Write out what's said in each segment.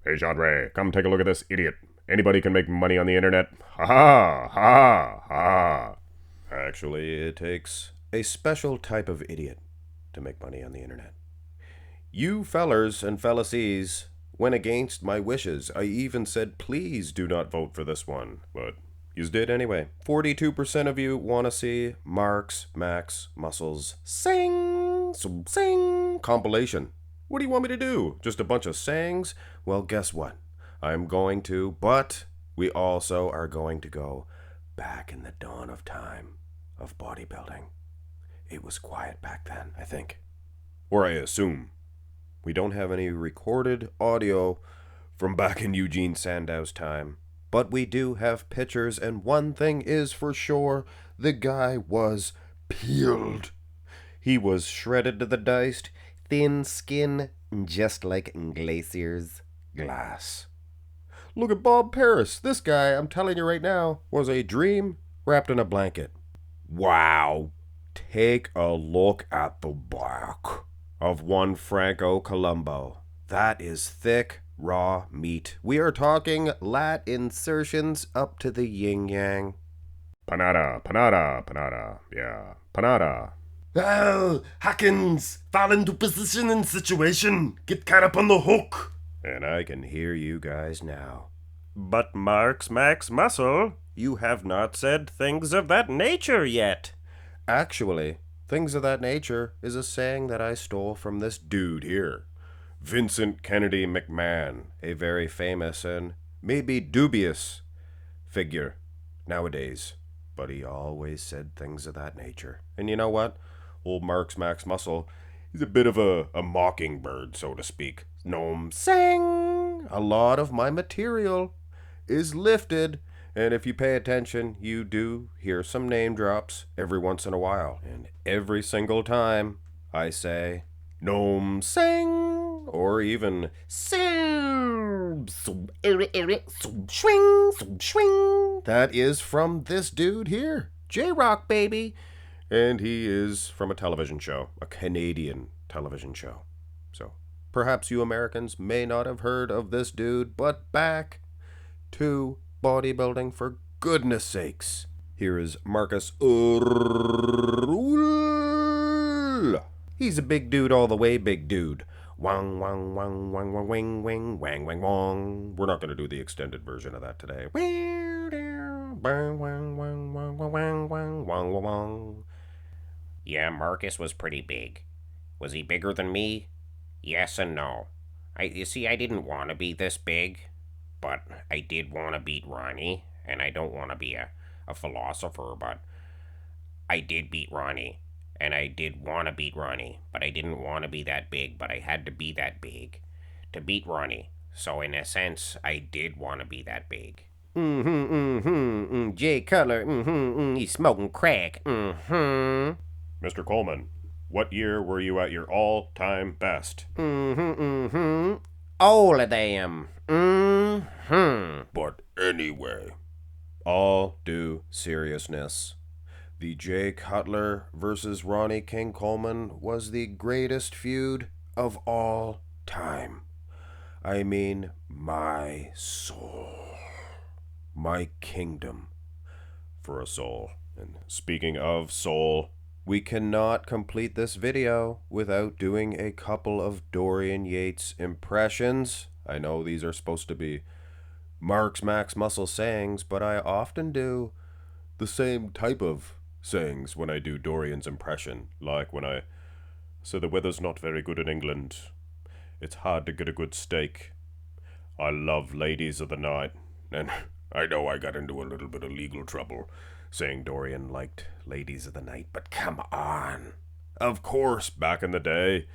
Hey, Genre, come take a look at this idiot. Anybody can make money on the internet. Ha ha ha ha. Actually, it takes a special type of idiot to make money on the internet. You fellers and fellacies went against my wishes. I even said, please do not vote for this one. But you did anyway. 42% of you want to see Marx Max Muscles sing compilation. What do you want me to do? Just a bunch of sayings? Well, guess what? I'm going to, but we also are going to go back in the dawn of time of bodybuilding. It was quiet back then, I think. Or I assume. We don't have any recorded audio from back in Eugene Sandow's time. But we do have pictures, and one thing is for sure, the guy was peeled. He was shredded to the diced, thin skin, just like Glacier's glass. Look at Bob Paris. This guy, I'm telling you right now, was a dream wrapped in a blanket. Wow. Take a look at the back of one Franco Columbo. That is thick, raw meat. We are talking lat insertions up to the yin-yang. Panada, panada, panada. Yeah, panada. Oh, Hawkins, fall into position and situation. Get caught up on the hook. And I can hear you guys now. But Marx Max Muscle, you have not said things of that nature yet. Actually, things of that nature is a saying that I stole from this dude here. Vincent Kennedy McMahon, a very famous and maybe dubious figure nowadays. But he always said things of that nature. And you know what? Old Marx Max Muscle, he's a bit of a mockingbird, so to speak. Gnome sang. A lot of my material is lifted, and if you pay attention, you do hear some name drops every once in a while. And every single time I say gnome sang, or even sing, swing, that is from this dude here, J-Rock, baby. And he is from a television show, a Canadian television show. So perhaps you Americans may not have heard of this dude, but back to bodybuilding for goodness sakes. Here is Marcus Urul. He's a big dude all the way, big dude. Wang, wang, wang, wang, wang, wang, wang, wang, wang, wang. We're not going to do the extended version of that today. Yeah, Marcus was pretty big. Was he bigger than me? Yes and no. You see, I didn't want to be this big, but I did want to beat Ronnie, and I don't want to be a philosopher, but I did beat Ronnie, and I did want to beat Ronnie, but I didn't want to be that big, but I had to be that big to beat Ronnie. So in a sense, I did want to be that big. Jay Cutler, he's smoking crack, Mr. Coleman, what year were you at your all-time best? all of them, But anyway, all due seriousness. The Jay Cutler versus Ronnie King Coleman was the greatest feud of all time. I mean, my soul, my kingdom for a soul. And speaking of soul, we cannot complete this video without doing a couple of Dorian Yates impressions. I know these are supposed to be Marx Max Muscle sayings, but I often do the same type of sayings when I do Dorian's impression. Like when I say the weather's not very good in England. It's hard to get a good steak. I love ladies of the night. And I know I got into a little bit of legal trouble saying Dorian liked ladies of the night, but come on. Of course, back in the day,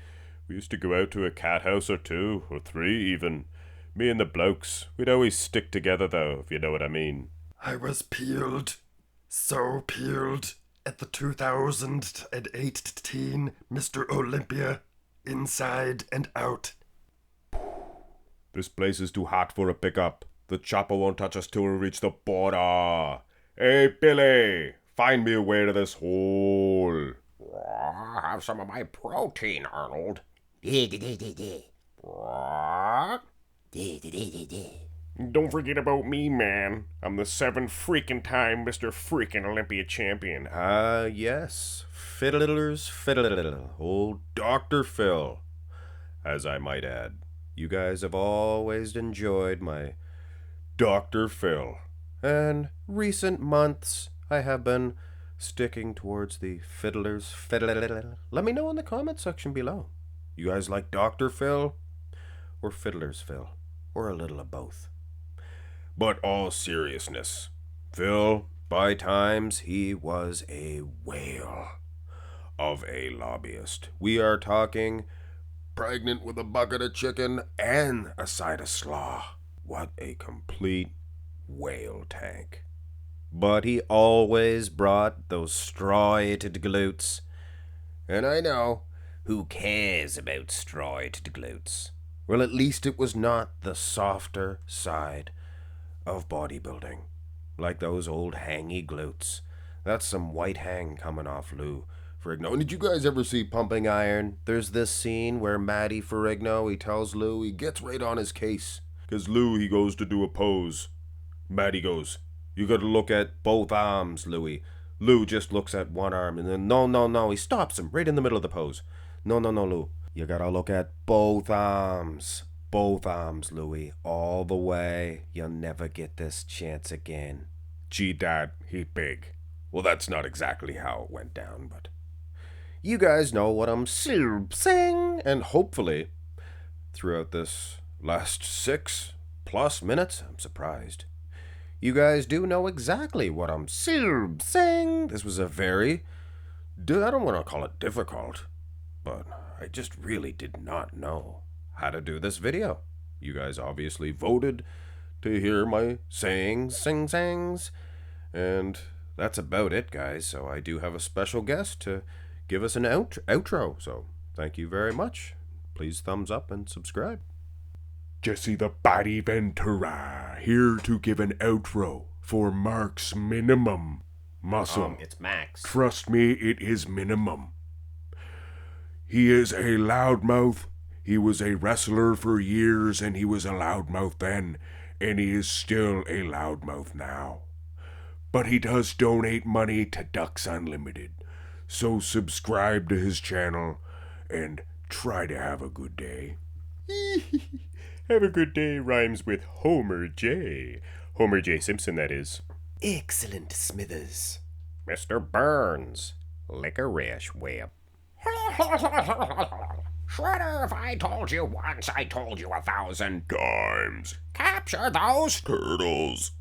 we used to go out to a cat house or two, or three even. Me and the blokes, we'd always stick together though, if you know what I mean. I was peeled. So peeled at the 2018 Mr. Olympia. Inside and out. This place is too hot for a pickup. The chopper won't touch us till we reach the border. Hey, Billy, find me a way to this hole. Have some of my protein, Arnold. Don't forget about me, man. I'm the 7 freaking-time Mr. Freaking Olympia champion. Yes. Fiddle, old Dr. Phil. As I might add, you guys have always enjoyed my Dr. Phil. And recent months, I have been sticking towards the fiddlers. Let me know in the comment section below. You guys like Dr. Phil or Fiddler's Phil? Or a little of both? But all seriousness, Phil, by times, he was a whale of a lobbyist. We are talking pregnant with a bucket of chicken and a side of slaw. What a complete whale tank. But he always brought those straw-eated glutes. And I know, who cares about straw-eated glutes? Well, at least it was not the softer side of bodybuilding, like those old hangy glutes. That's some white hang coming off Lou Ferrigno. Did you guys ever see Pumping Iron? There's this scene where Matty Ferrigno, he tells Lou, he gets right on his case. Because Lou, he goes to do a pose. Matty goes, you gotta look at both arms, Louie. Lou just looks at one arm and then, no, he stops him right in the middle of the pose. No, Lou. You gotta look at both arms. Both arms, Louie, all the way. You'll never get this chance again. Gee, Dad, he big. Well, that's not exactly how it went down, but you guys know what I'm saying. And hopefully, throughout this last 6+ minutes, I'm surprised, you guys do know exactly what I'm saying. This was a very, I don't want to call it difficult, but I just really did not know how to do this video. You guys obviously voted to hear my sayings, and that's about it, guys. So I do have a special guest to give us an outro. So thank you very much. Please thumbs up and subscribe. Jesse the Body Ventura, here to give an outro for Marx Minimum Muscle. It's Max. Trust me, it is minimum. He is a loudmouth. He was a wrestler for years, and he was a loudmouth then, and he is still a loudmouth now. But he does donate money to Ducks Unlimited, so subscribe to his channel and try to have a good day. Have a good day rhymes with Homer J. Homer J. Simpson, that is. Excellent, Smithers. Mr. Burns. Licorice Whip. Shredder, if I told you once, I told you 1,000 Times. Capture those Turtles.